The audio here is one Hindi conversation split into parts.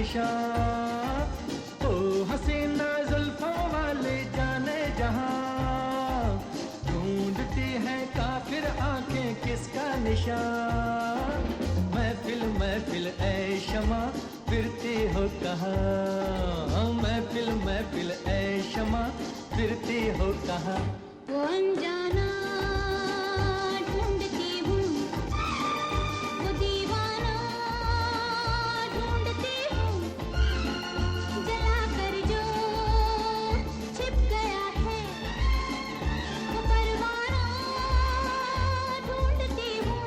निशान। ओ हसीना जुल्फों वाले जाने जहां, ढूंढती है काफिर आंखें किसका निशान। महफिल महफिल ऐ शमा फिरती हो कहाँ, महफिल महफिल ऐ शमा फिरती हो कहाँ। वो अनजाना ढूंढती हूँ, वो दीवाना ढूंढती हूँ, जला कर जो छिप गया है, वो परवाना ढूंढती हूँ।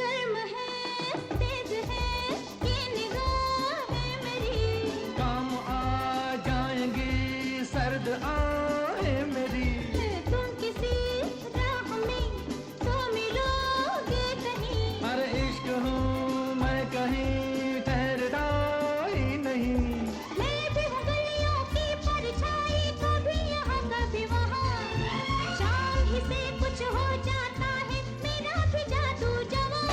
गर्म है तेज है ये निगाहें मेरी, काम आ जाएंगी सर्द आहें मेरी। तुम किसी राह में तो मिलोगे कहीं, अरे इश्क हूँ मैं कहीं ठहरता ही नहीं। मैं भी हूँ गलियों की परछाई, कभी यहाँ कभी वहाँ, शाम ही से कुछ हो जाता है मेरा भी जादू जवां।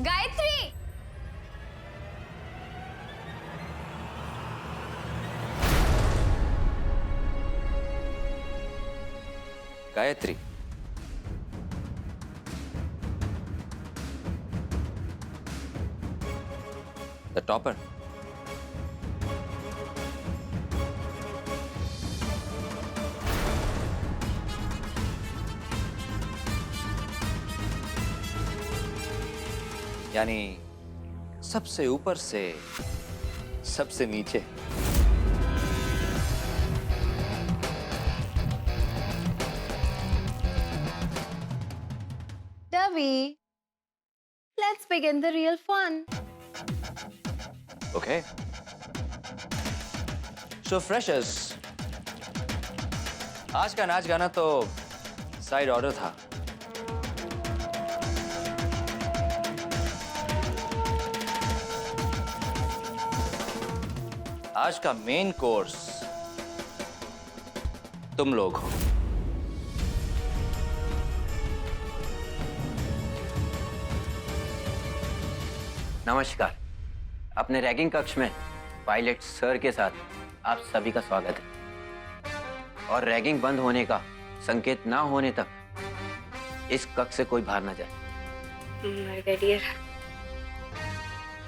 Gayatri, Gayatri, the topper. यानी सबसे ऊपर से सबसे नीचे। Dovey, let's begin the real fun. Okay, so freshers, आज का नाच गाना तो साइड ऑर्डर था। आज का मेन कोर्स तुम लोग हो। नमस्कार। अपने रैगिंग कक्ष में पायलट सर के साथ आप सभी का स्वागत है। और रैगिंग बंद होने का संकेत ना होने तक इस कक्ष से कोई बाहर ना जाए।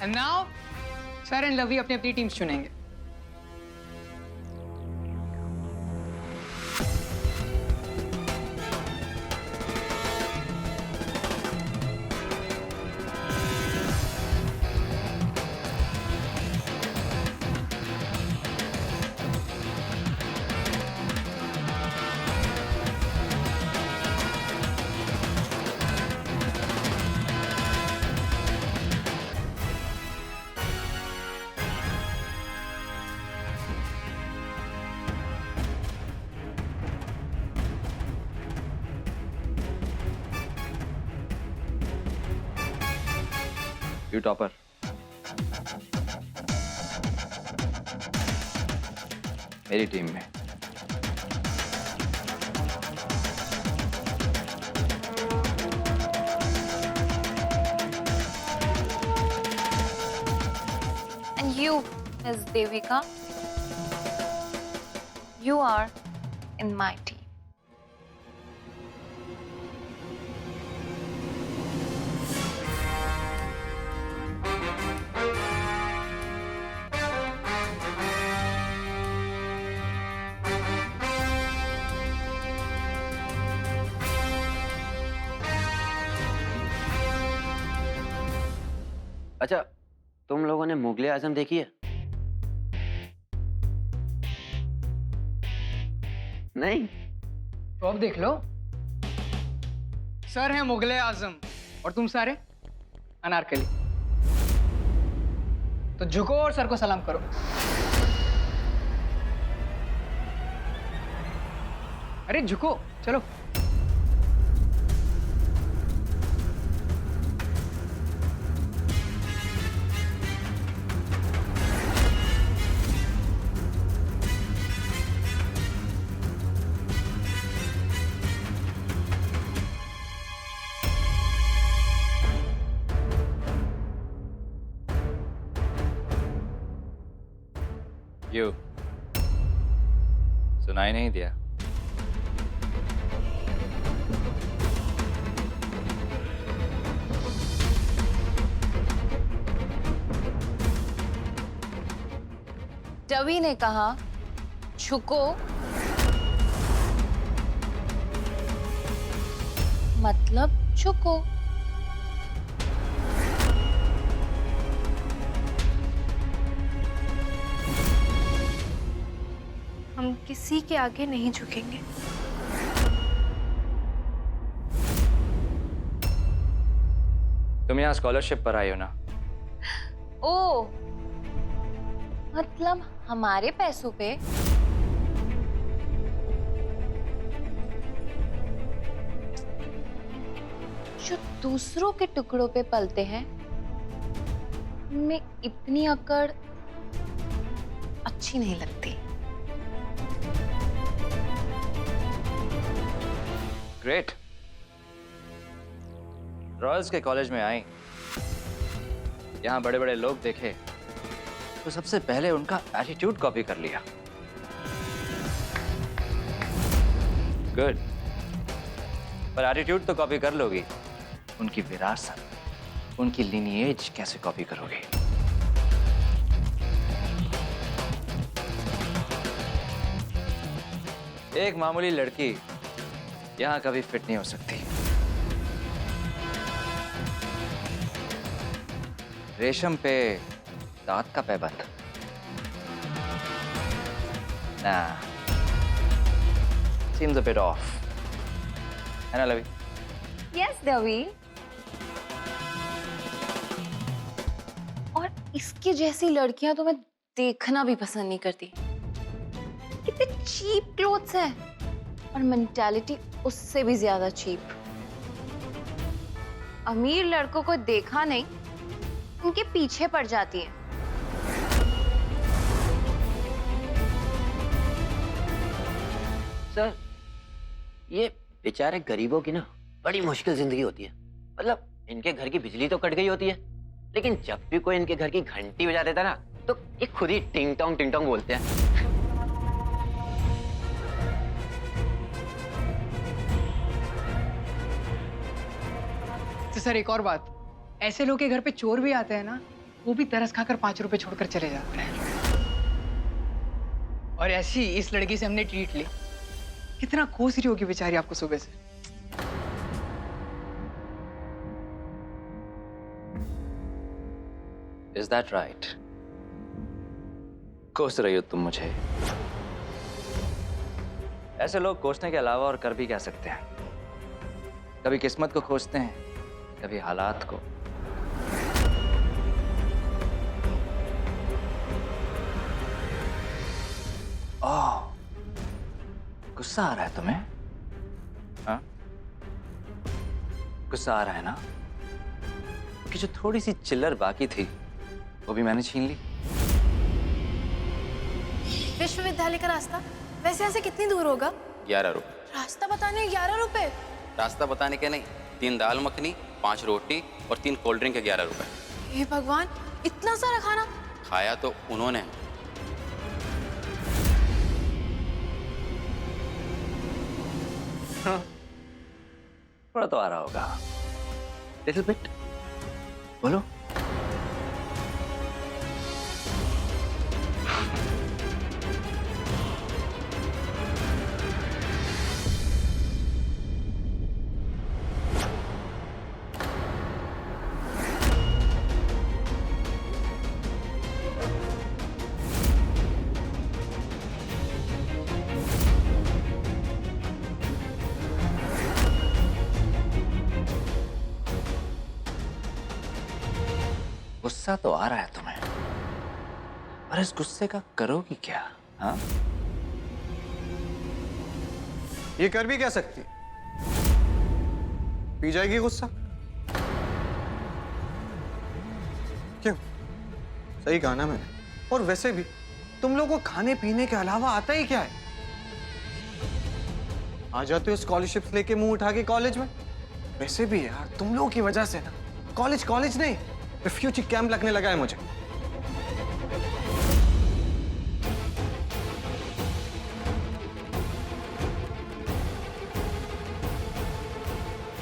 And now, सर एंड लवी अपनी अपनी टीम्स चुनेंगे। यू टॉपर, मेरी टीम में। You, Miss Devika, you are in my team. अच्छा, तुम लोगों ने मुगले आजम देखी है? नहीं? तो अब देख लो। सर है मुगले आजम और तुम सारे अनारकली। तो झुको और सर को सलाम करो। अरे झुको, चलो। You. सुनाई नहीं दिया? रवि ने कहा झुको, मतलब झुको। हम किसी के आगे नहीं झुकेंगे। तुम यहाँ स्कॉलरशिप पर आई हो ना? ओ, मतलब हमारे पैसों पे? जो दूसरों के टुकड़ों पे पलते हैं, उनमें इतनी अकड़ अच्छी नहीं लगती। ग्रेट। रॉयल्स के कॉलेज में आई, यहाँ बड़े बड़े लोग देखे तो सबसे पहले उनका एटीट्यूड कॉपी कर लिया। गुड। पर एटीट्यूड तो कॉपी कर लोगी, उनकी विरासत, उनकी लिनिएज कैसे कॉपी करोगे? एक मामूली लड़की यहां कभी फिट नहीं हो सकती। रेशम पे दांत का पैबंद ना, seems a bit off, है ना लवी? यस रवि। और इसकी जैसी लड़कियां तो मैं देखना भी पसंद नहीं करती। कितने चीप क्लोथ्स हैं और मेंटालिटी उससे भी ज्यादा चीप। अमीर लड़कों को देखा नहीं, उनके पीछे पड़ जाती है। सर, ये बेचारे गरीबों की ना बड़ी मुश्किल जिंदगी होती है। मतलब इनके घर की बिजली तो कट गई होती है, लेकिन जब भी कोई इनके घर की घंटी बजा देता ना, तो ये खुद ही टिंग टोंग बोलते हैं। तो सर एक और बात, ऐसे लोग के घर पे चोर भी आते हैं ना, वो भी तरस खाकर 5 रुपए छोड़कर चले जाते हैं। और ऐसी इस लड़की से हमने ट्रीट ली। कितना कोस रही होगी बेचारी आपको सुबह से। Is that right? कोस रही हो तुम मुझे? ऐसे लोग कोसने के अलावा और कर भी क्या सकते हैं? कभी किस्मत को खोजते हैं, कभी हालात को। ओह, गुस्सा आ रहा है तुम्हें? हाँ? गुस्सा आ रहा है ना? कि जो थोड़ी सी चिल्लर बाकी थी, वो भी मैंने छीन ली। विश्वविद्यालय का रास्ता वैसे यहाँ से कितनी दूर होगा? 11 रुपए। रास्ता बताने 11 रुपए? रास्ता बताने के नहीं, 3 दाल मखनी, 5 रोटी और 3 कोल्ड ड्रिंक के 11 रुपए। हे भगवान, इतना सारा खाना? खाया तो उन्होंने। थोड़ा तो आ रहा होगा, लिटिल बिट। बोलो। गुस्सा तो आ रहा है तुम्हें, पर इस गुस्से का करोगी क्या? हाँ, ये कर भी क्या सकती? पी जाएगी गुस्सा। क्यों? सही कहा ना मैंने। और वैसे भी तुम लोगों को खाने पीने के अलावा आता ही क्या है? आ जाते हो स्कॉलरशिप लेके मुंह उठा के कॉलेज में। वैसे भी यार तुम लोगों की वजह से ना कॉलेज नहीं, रिफ्यूजी कैंप लगने लगा है मुझे।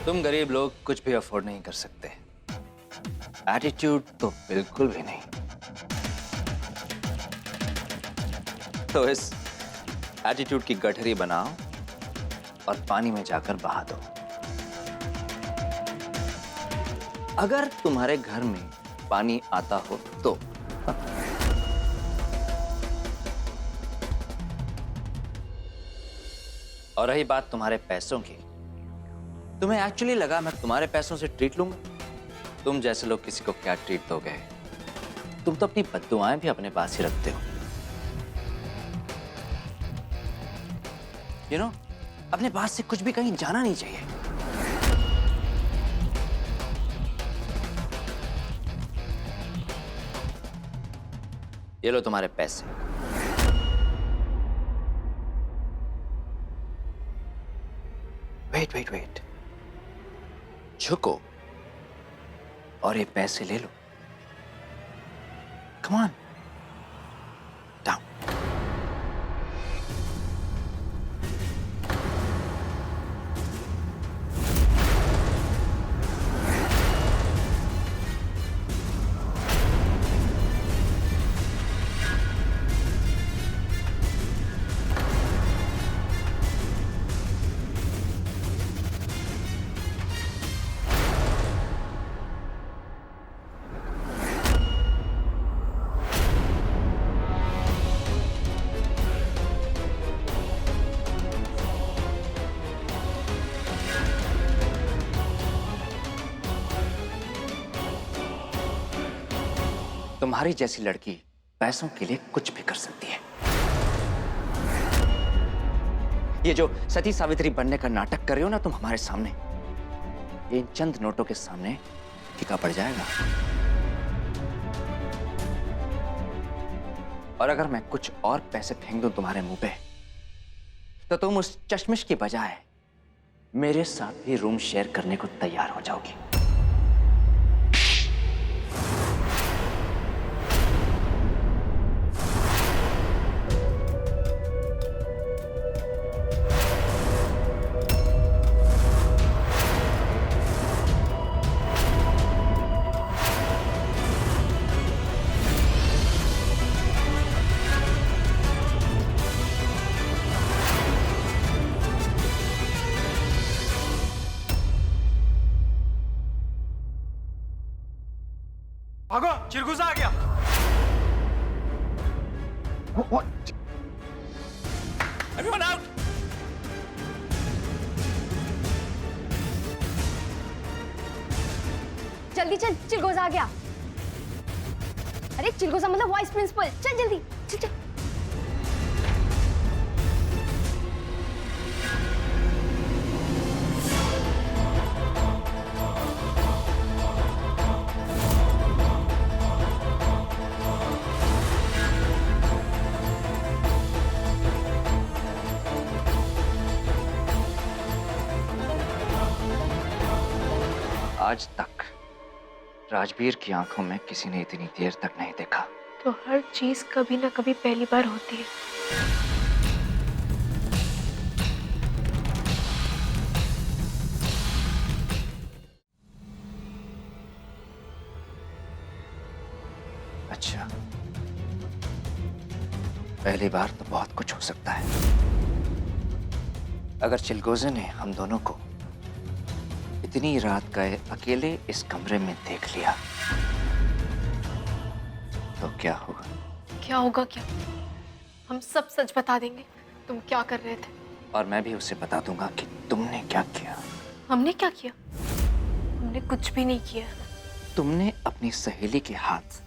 तुम गरीब लोग कुछ भी अफोर्ड नहीं कर सकते, एटीट्यूड तो बिल्कुल भी नहीं। तो इस एटीट्यूड की गठरी बनाओ और पानी में जाकर बहा दो। अगर तुम्हारे घर में पानी आता हो तो। और रही बात तुम्हारे पैसों की, तुम्हें एक्चुअली लगा मैं तुम्हारे पैसों से ट्रीट लूंगा? तुम जैसे लोग किसी को क्या ट्रीट दोगे? तुम तो अपनी बद्दुआएं भी अपने पास ही रखते हो। यू नो, अपने पास से कुछ भी कहीं जाना नहीं चाहिए। ये लो तुम्हारे पैसे। वेट, झुको और ये पैसे ले लो। Come on, down. तुम्हारी जैसी लड़की पैसों के लिए कुछ भी कर सकती है। ये जो सती सावित्री बनने का नाटक कर रहे हो ना तुम हमारे सामने, ये इन चंद नोटों के सामने फीका पड़ जाएगा। और अगर मैं कुछ और पैसे फेंक दूं तुम्हारे मुंह पे, तो तुम उस चश्मिश की बजाय मेरे साथ भी रूम शेयर करने को तैयार हो जाओगी। भागो, चिरगुजा आ गया। Everyone out! जल्दी चल, चिलगोजा आ गया। अरे चिलगोजा मतलब वाइस प्रिंसिपल। चल जल्दी, चल चल। आज तक राजवीर की आंखों में किसी ने इतनी देर तक नहीं देखा। तो हर चीज कभी ना कभी पहली बार होती है। अच्छा, पहली बार तो बहुत कुछ हो सकता है। अगर चिलगोजे ने हम दोनों को इतनी रात गए अकेले इस कमरे में देख लिया तो क्या होगा? क्या होगा क्या? हम सब सच बता देंगे तुम क्या कर रहे थे। और मैं भी उसे बता दूंगा कि तुमने क्या किया। हमने क्या किया? हमने कुछ भी नहीं किया। तुमने अपनी सहेली के हाथ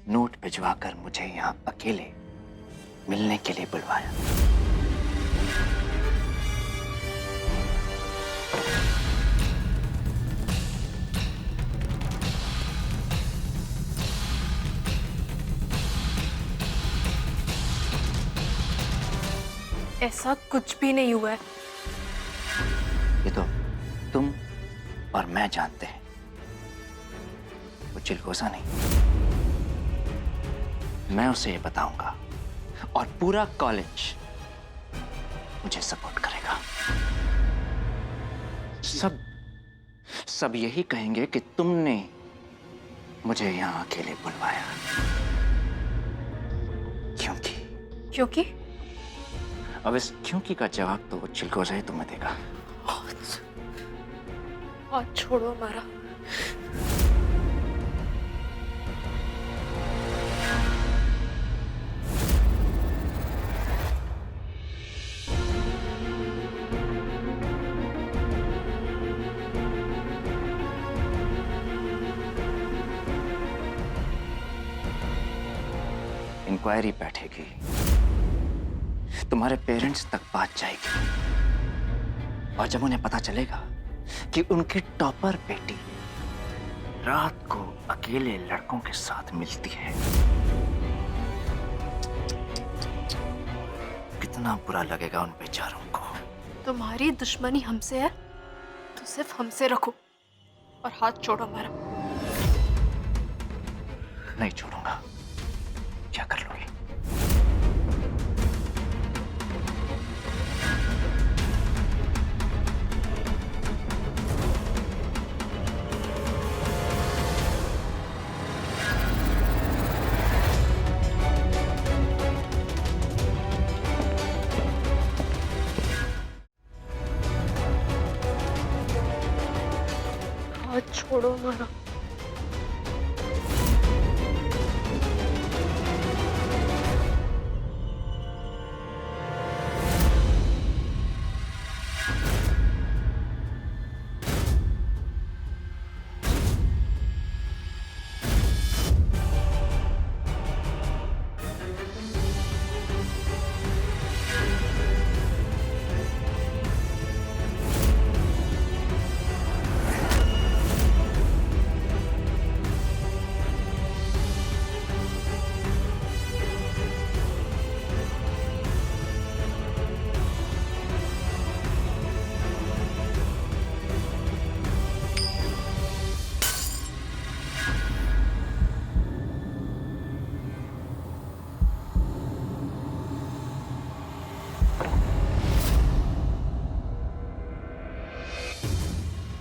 नोट भिजवाकर मुझे यहाँ अकेले मिलने के लिए बुलवाया। ऐसा कुछ भी नहीं हुआ है। ये तो तुम और मैं जानते हैं, वो चिलगोजा नहीं। मैं उसे ये बताऊंगा और पूरा कॉलेज मुझे सपोर्ट करेगा। सब यही कहेंगे कि तुमने मुझे यहां अकेले बुलवाया। क्योंकि अब इस क्योंकि का जवाब तो वो चिलगोजा ही तुम्हें देगा। हाथ छोड़ो हमारा। इंक्वायरी बैठेगी, तुम्हारे पेरेंट्स तक बात जाएगी और जब उन्हें पता चलेगा कि उनकी टॉपर बेटी रात को अकेले लड़कों के साथ मिलती है, कितना बुरा लगेगा उन बेचारों को। तुम्हारी दुश्मनी हमसे है तो सिर्फ हमसे रखो और हाथ छोड़ो हमारा। नहीं छोड़ूंगा। क्या कर लोगे? हाथ छोड़ो हमारा।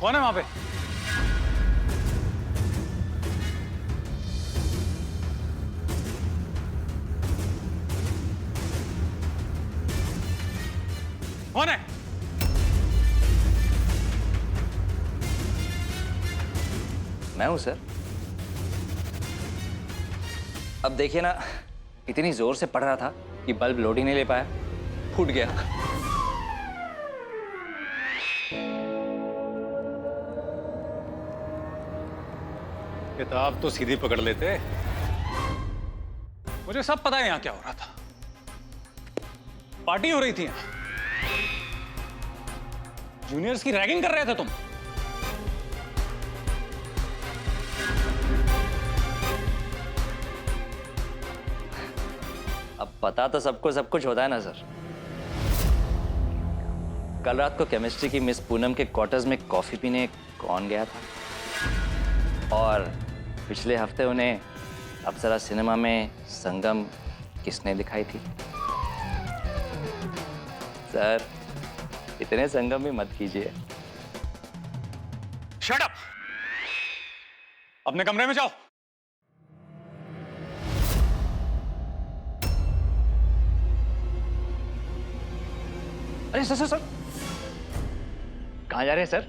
कौन है वहां पे? कौन है? मैं हूं सर। अब देखिए ना, इतनी जोर से पड़ रहा था कि बल्ब लोड ही नहीं ले पाया, फूट गया। किताब तो सीधी पकड़ लेते। मुझे सब पता है यहाँ क्या हो रहा था। पार्टी हो रही थी यहाँ। जूनियर्स की रैगिंग कर रहे थे तुम। अब पता तो सबको सब कुछ होता है ना सर। कल रात को केमिस्ट्री की मिस पूनम के क्वार्टर्स में कॉफी पीने कौन गया था? और पिछले हफ्ते उन्हें अप्सरा सिनेमा में संगम किसने दिखाई थी? सर, इतने संगम भी मत कीजिए। Shut up! अपने कमरे में जाओ। अरे सर सर सर, कहाँ जा रहे हैं सर?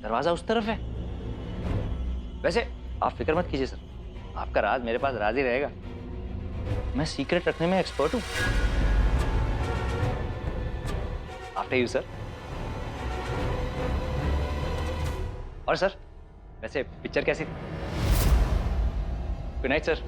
दरवाजा उस तरफ है। वैसे आप फिक्र मत कीजिए सर, आपका राज मेरे पास राज ही रहेगा। मैं सीक्रेट रखने में एक्सपर्ट हूं। After you sir. और सर, वैसे पिक्चर कैसी थी? Good night sir.